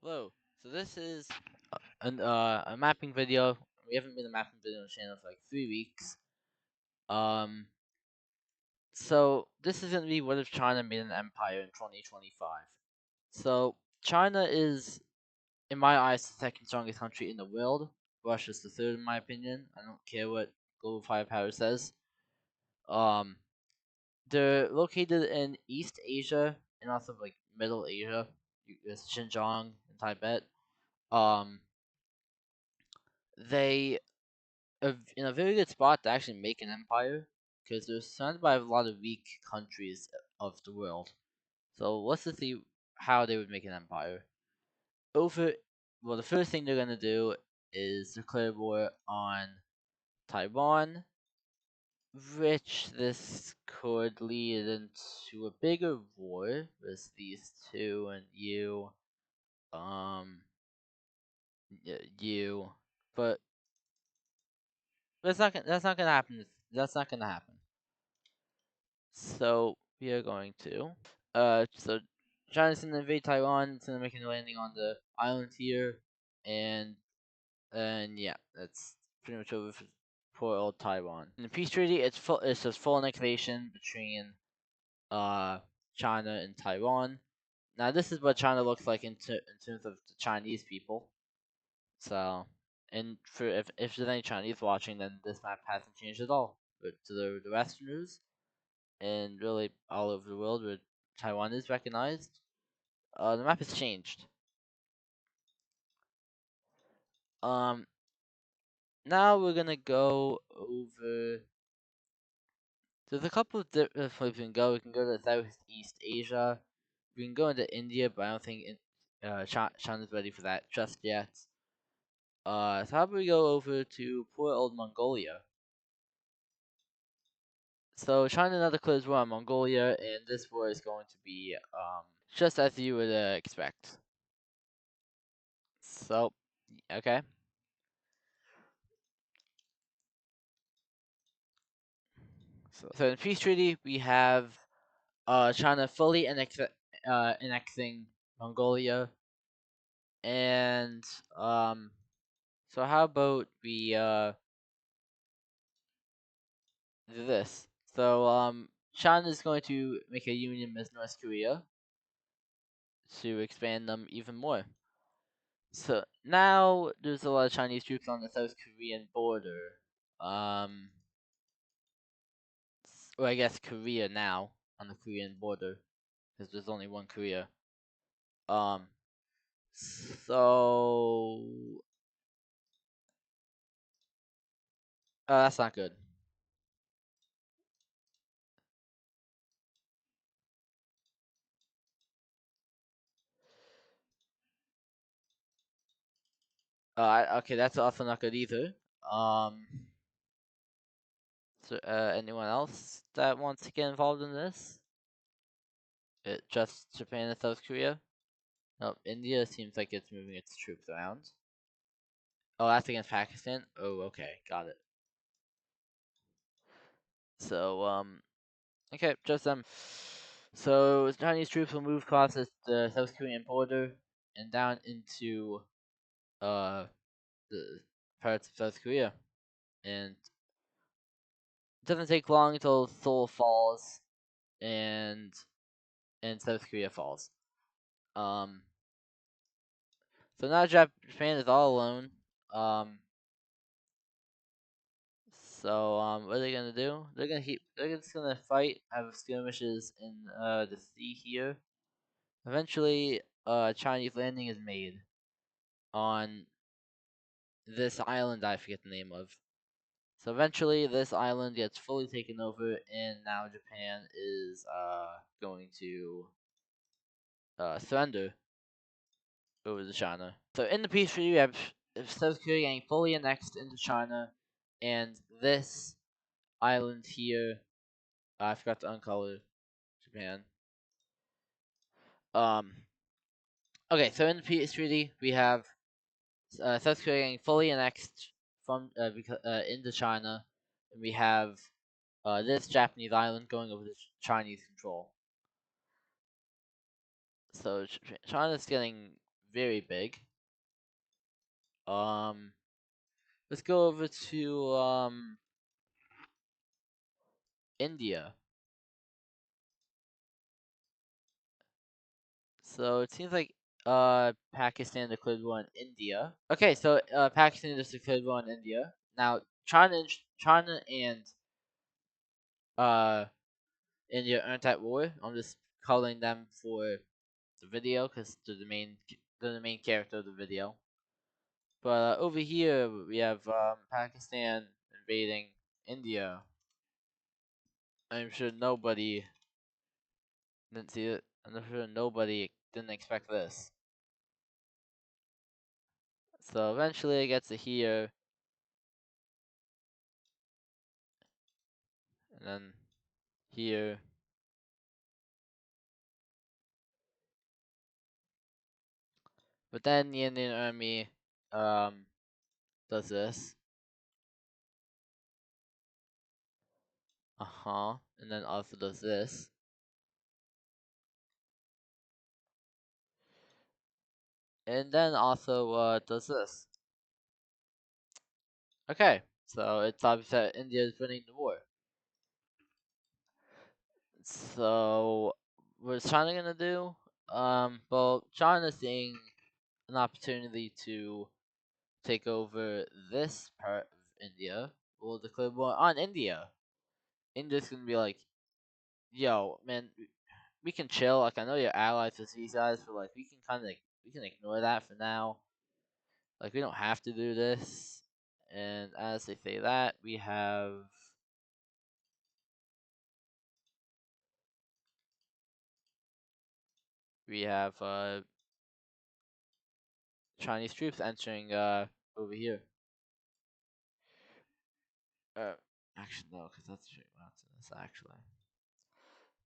Hello. So this is a mapping video. We haven't been a mapping video on the channel for like 3 weeks. Um. So this is gonna be what if China made an empire in 2025. So China is, in my eyes, the second strongest country in the world. Russia's the third, in my opinion. I don't care what global firepower says. Um. They're located in East Asia and also like Middle Asia, Xinjiang and Tibet. Um. They in a very good spot to actually make an empire because they're surrounded by a lot of weak countries of the world. So let's just see how they would make an empire. Over, well, the first thing they're gonna do is declare war on Taiwan, which this could lead into a bigger war with these two and um, you, but that's not gonna happen. That's not gonna happen. So we are going to so China's gonna invade Taiwan. It's gonna make a landing on the island here, and yeah, that's pretty much over for poor old Taiwan. In the peace treaty, it's just full annexation between China and Taiwan. Now this is what China looks like in terms of the Chinese people. So, and for if there's any Chinese watching, then this map hasn't changed at all. But to the Westerners, and really all over the world where Taiwan is recognized, the map has changed. Um, Now we're gonna go over. There's a couple of different places we can go. We can go to Southeast Asia. We can go into India, but I don't think China's ready for that just yet. So how about we go over to poor old Mongolia? So China now declares war on Mongolia, and this war is going to be just as you would expect. So, okay. So in the peace treaty, we have China fully annexing Mongolia, and so how about we do this? So China is going to make a union with North Korea to expand them even more. So now there's a lot of Chinese troops on the South Korean border. Well, I guess Korea now on the Korean border because there's only one Korea. Um, so that's not good. Okay, that's also not good either. Um, so, anyone else that wants to get involved in this? Just Japan and South Korea? Nope, India seems like it's moving its troops around. Oh, that's against Pakistan? Oh, okay, got it. So, okay, just them. So, Chinese troops will move across the South Korean border and down into, the parts of South Korea. And it doesn't take long until Seoul falls and South Korea falls. So now Japan is all alone. Um, what are they gonna do? They're just gonna fight, have skirmishes in the sea here. Eventually, Chinese landing is made on this island I forget the name of. So eventually, this island gets fully taken over, and now Japan is going to surrender over to China. So in the peace treaty, we have South Korea getting fully annexed into China, and this island here, I forgot to uncolor Japan. Um. Okay, so in the peace treaty, we have South Korea getting fully annexed from into China, and we have this Japanese island going over to Chinese control. So China's getting very big. Let's go over to India. So it seems like Pakistan declared war on India. Okay, so Pakistan just declared war on India. Now China and uh India aren't at war. I'm just calling them for the video because they're the main character of the video. But over here we have Pakistan invading India. I'm sure nobody didn't see it. I'm sure nobody didn't expect this. So eventually it gets to here, and then here. But then the Indian army um does this. And then also does this. And then also does this. Okay, so it's obvious that India is winning the war. So what's China gonna do? Well, China's seeing an opportunity to take over this part of India. Will declare war on India. India's gonna be like, yo, man, we can chill. Like, I know you're allies with these guys, but like, we can we can ignore that for now. Like, we don't have to do this. And as they say that, we have Chinese troops entering over here. Uh, actually no, because that's straight mountainous actually.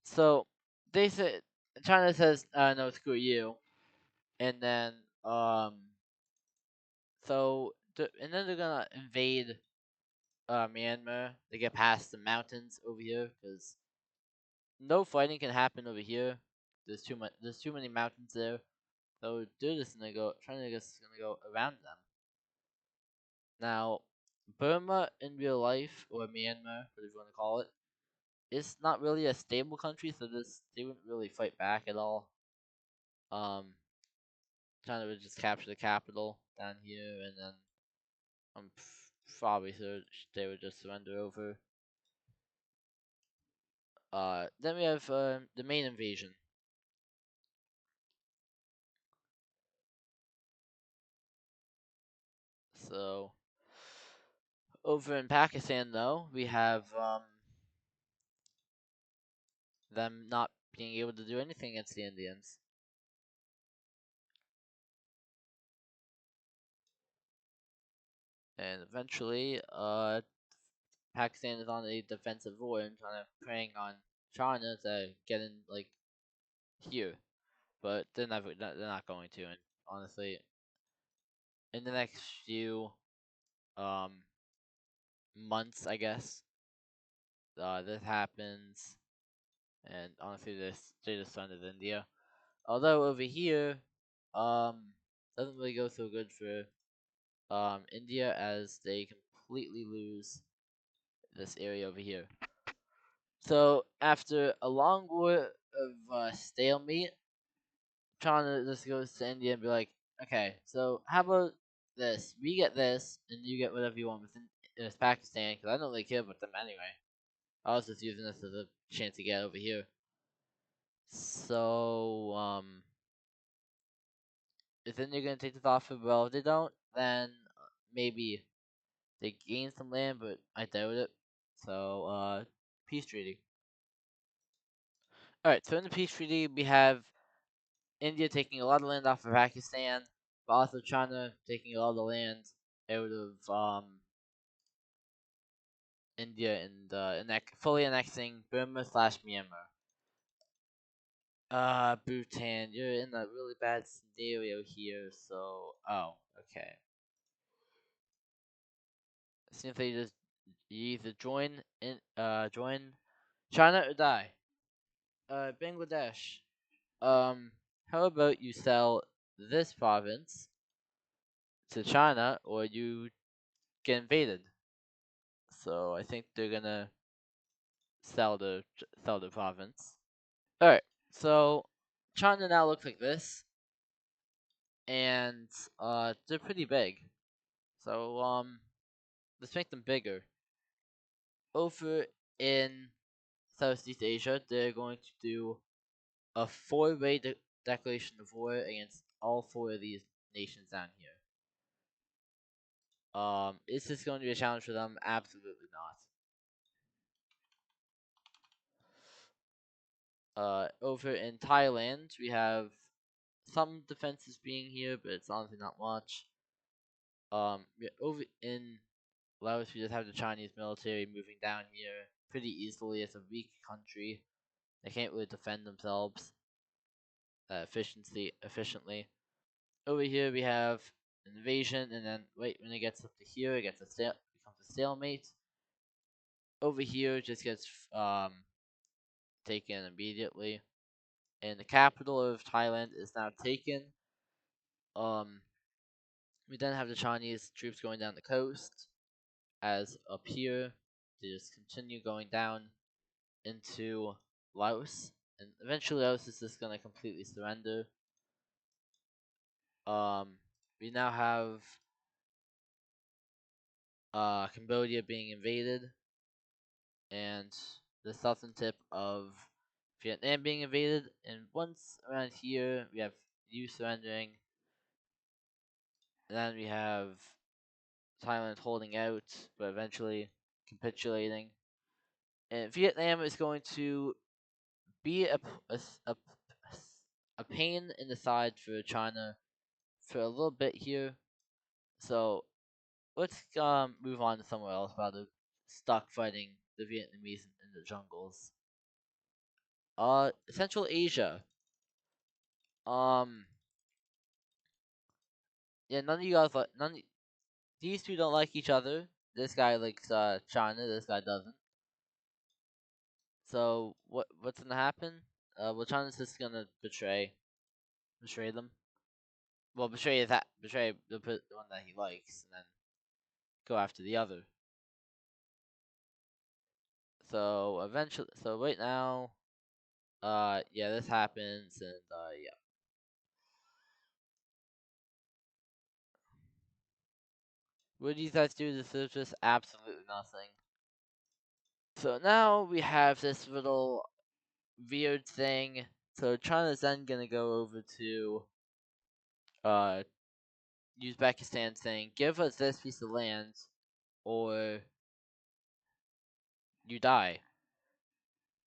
So they said China says no, screw you, and then and then they're gonna invade Myanmar. They get past the mountains over here because no fighting can happen over here. There's too many mountains there. So they're just gonna go. China is gonna go around them. Now, Burma in real life, or Myanmar, whatever you want to call it, is not really a stable country, so they wouldn't really fight back at all. Um, China would just capture the capital down here, and then I'm probably sure they would just surrender over. Then we have the main invasion. So over in Pakistan, though, we have them not being able to do anything against the Indians. And eventually, Pakistan is on a defensive war and kind of preying on China to get in like here, but they're not going to. And honestly, in the next few um months, I guess, this happens, and honestly, they just surrendered India. Although over here, doesn't really go so good for India as they completely lose this area over here. So after a long war of stalemate, China just goes to India and be like, okay, so how about this? We get this, and you get whatever you want within Pakistan, because I don't really care about them anyway. I was just using this as a chance to get over here. So, if India gonna take this offer? Well, if they don't, then maybe they gain some land, but I doubt it. So, peace treaty. Alright, so in the peace treaty, we have India taking a lot of land off of Pakistan, but also China taking a lot of the land out of India and fully annexing Burma slash Myanmar. Bhutan, you're in a really bad scenario here. So, oh, okay. Seems like you either join China or die. Bangladesh. Um, how about you sell this province to China, or you get invaded. So I think they're gonna sell the province. All right, so China now looks like this, and they're pretty big. So let's make them bigger. Over in Southeast Asia, they're going to do a four-way declaration of war against all four of these nations down here. Is this going to be a challenge for them? Absolutely not. Over in Thailand, we have some defenses being here, but it's honestly not much. Over in Laos, we just have the Chinese military moving down here pretty easily. It's a weak country. They can't really defend themselves efficiently. Over here we have an invasion, and then when it gets up to here, it becomes a stalemate. Over here, just gets taken immediately, and the capital of Thailand is now taken. We then have the Chinese troops going down the coast, as up here they just continue going down into Laos, and eventually Laos is just gonna completely surrender. We now have Cambodia being invaded, and the southern tip of Vietnam being invaded, and once around here we have you surrendering, and then we have Thailand holding out, but eventually capitulating. And Vietnam is going to be a pain in the side for China for a little bit here. So let's move on to somewhere else rather stuck fighting the Vietnamese in the jungles. Central Asia. Um, yeah, none of you guys like these two don't like each other. This guy likes China. This guy doesn't. So what's gonna happen? Well, China's just gonna betray them. Well, betray the one that he likes, and then go after the other. So eventually, so right now, yeah, this happens, and yeah. What do you guys do? This is just absolutely nothing. So now we have this little weird thing. So China's then gonna go over to uh Uzbekistan saying, "Give us this piece of land, or you die."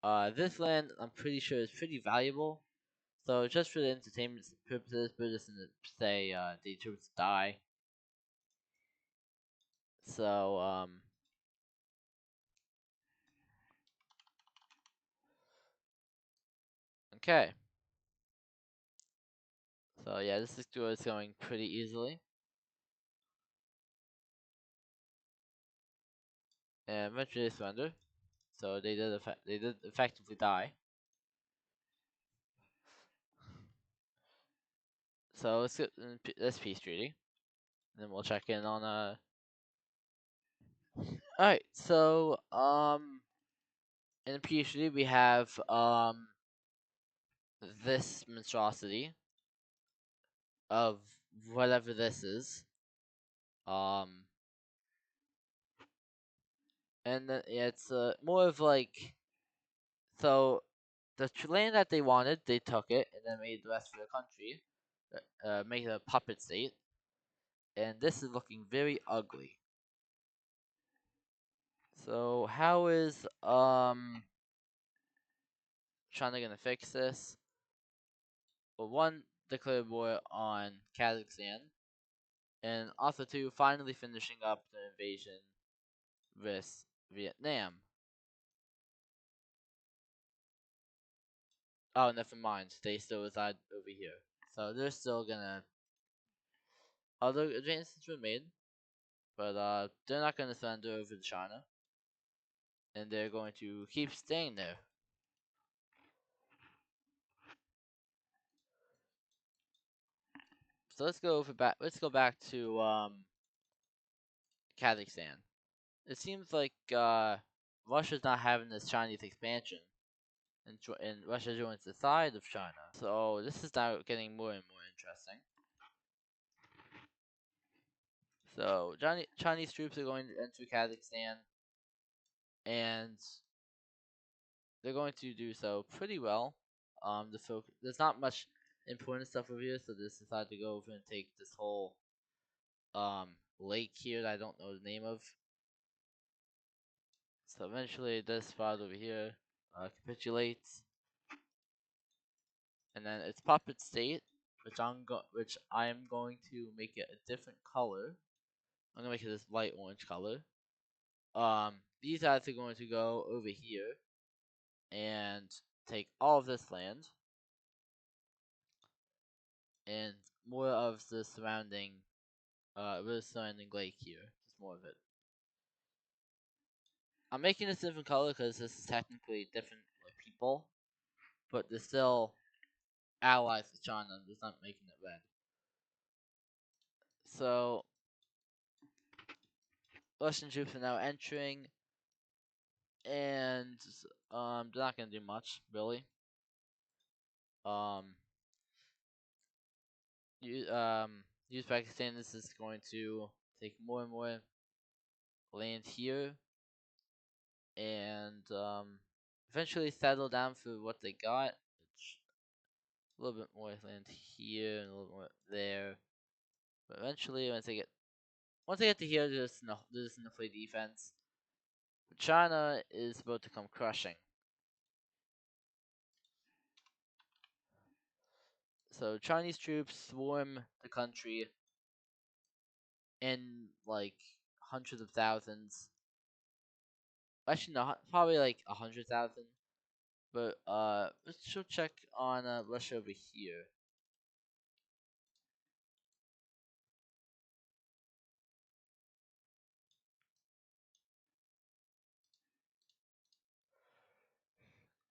This land I'm pretty sure is pretty valuable. So just for the entertainment purposes, we're just gonna say the troops die. So okay. So yeah, this is going pretty easily, and eventually they surrender. So they did effectively die. So let's get this peace treaty, and then we'll check in on Alright, so in the peace treaty we have this monstrosity of whatever this is. And then yeah, it's more of like, so the land that they wanted, they took it and then made the rest of the country, make it a puppet state, and this is looking very ugly. So how is China gonna fix this? Well, one, declare war on Kazakhstan, and also two, finally finishing up the invasion with Vietnam. Oh, never mind. They still reside over here, so they're still gonna. Other advances were made, but they're not gonna surrender over to China, and they're going to keep staying there. so let's go back to Kazakhstan. It seems like Russia's not having this Chinese expansion, and Russia joins the side of China. So this is now getting more and more interesting. So Chinese troops are going to enter Kazakhstan, and they're going to do so pretty well. There's not much important stuff over here, so they decided to go over and take this whole lake here that I don't know the name of. So eventually, this spot over here capitulates, and then it's puppet state, which I am going to make it a different color. I'm gonna make it this light orange color. These guys are going to go over here and take all of this land and more of the surrounding lake here. Just more of it. I'm making this different color because this is technically different people, but they're still allies with China. I'm just not making it red. So Russian troops are now entering, and they're not gonna do much really. Um, Uzbekistan is just going to take more and more land here, and eventually settle down for what they got. A little bit more land here and a little more there. But eventually, once they get to here, there's just enough play defense. But China is about to come crushing. So Chinese troops swarm the country in like hundreds of thousands. Actually, no, probably like 100,000. But let's check on Russia over here.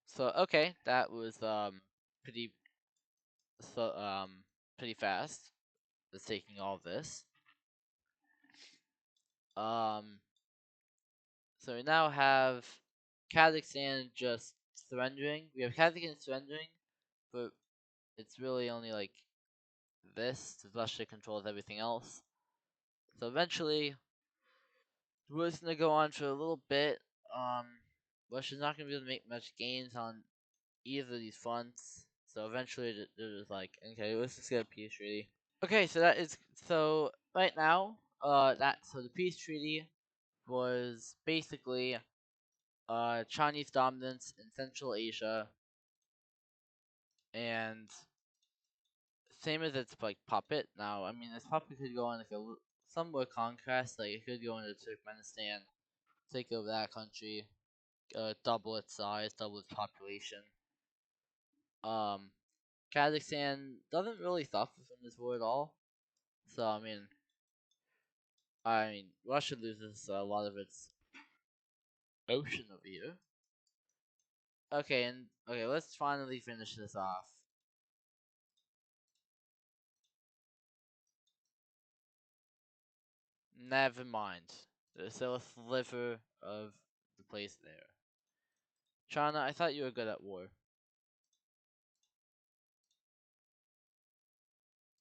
So okay, that was pretty so pretty fast. It's taking all this. Um, so we now have Kazakhstan just surrendering. We have Kazakhstan surrendering, but it's really only like this. Russia controls everything else. So eventually, the war's gonna go on for a little bit. Um, Russia's not gonna be able to make much gains on either of these fronts. So eventually, they're just like, okay, let's just get a peace treaty. Okay, so right now, so the peace treaty was basically Chinese dominance in Central Asia, and same as its like puppet. Now, I mean, this puppet could go on like some more conquest, like it could go into Turkmenistan, take over that country, double its size, double its population. Um, Kazakhstan doesn't really suffer from this war at all. So I mean, Russia loses a lot of its ocean over here. Okay, let's finally finish this off. Never mind. There's still a sliver of the place there. China, I thought you were good at war.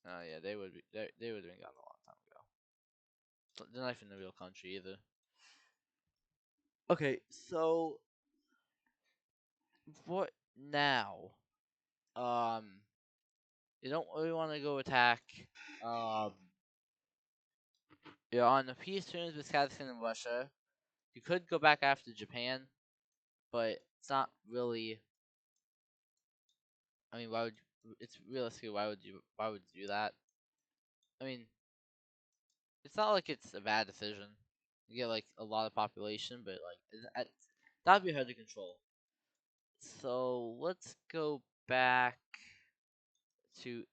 Oh yeah, they would have been gone a long time ago. They're not even a real country either. Okay, so what now? Um, you don't really want to go attack. Um, you're on the peace terms with Kazakhstan and Russia. You could go back after Japan, but it's not really. I mean, it's realistically why would you do that? I mean, it's not like it's a bad decision. You get like a lot of population, but that'd be hard to control. So let's go back to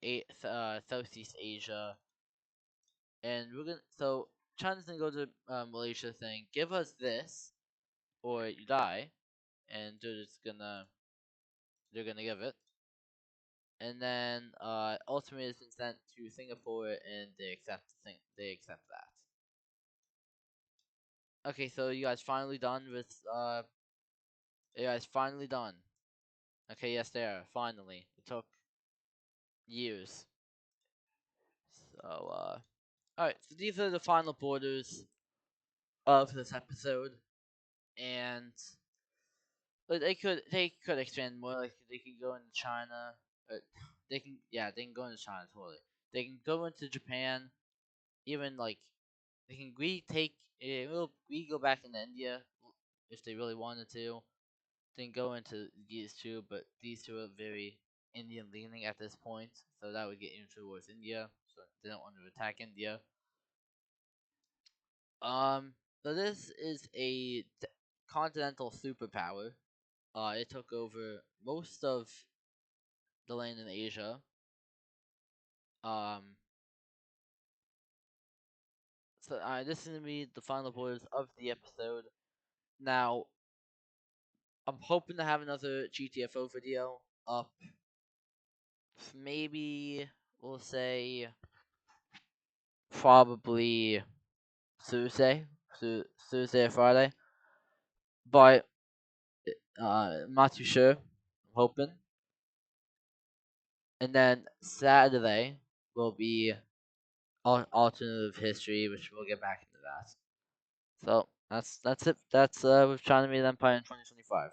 Southeast Asia, and we're gonna. So China's gonna go to Malaysia, saying, "Give us this, or you die," and they're gonna give it. and then ultimately has been sent to Singapore, and they accept that. Okay, so you guys finally done with you guys finally done. Okay, yes, they are finally. It took years. So all right. So these are the final borders of this episode, and but they could expand more. Like they can go into China. Or they can go into China totally. They can go into Japan. Even like they can we go back into India if they really wanted to. They can go into these two, but these two are very Indian leaning at this point, so that would get you towards India. So they don't want to attack India. Um, so this is a continental superpower. It took over most of the land in Asia. Um, so this is gonna be the final words of the episode. Now, I'm hoping to have another GTFO video up. Maybe we'll say probably Tuesday, Tuesday or Friday, but I'm not too sure. I'm hoping, and then Saturday will be alternative history, which we'll get back into that. So that's it. That's with China Made Empire in 2025.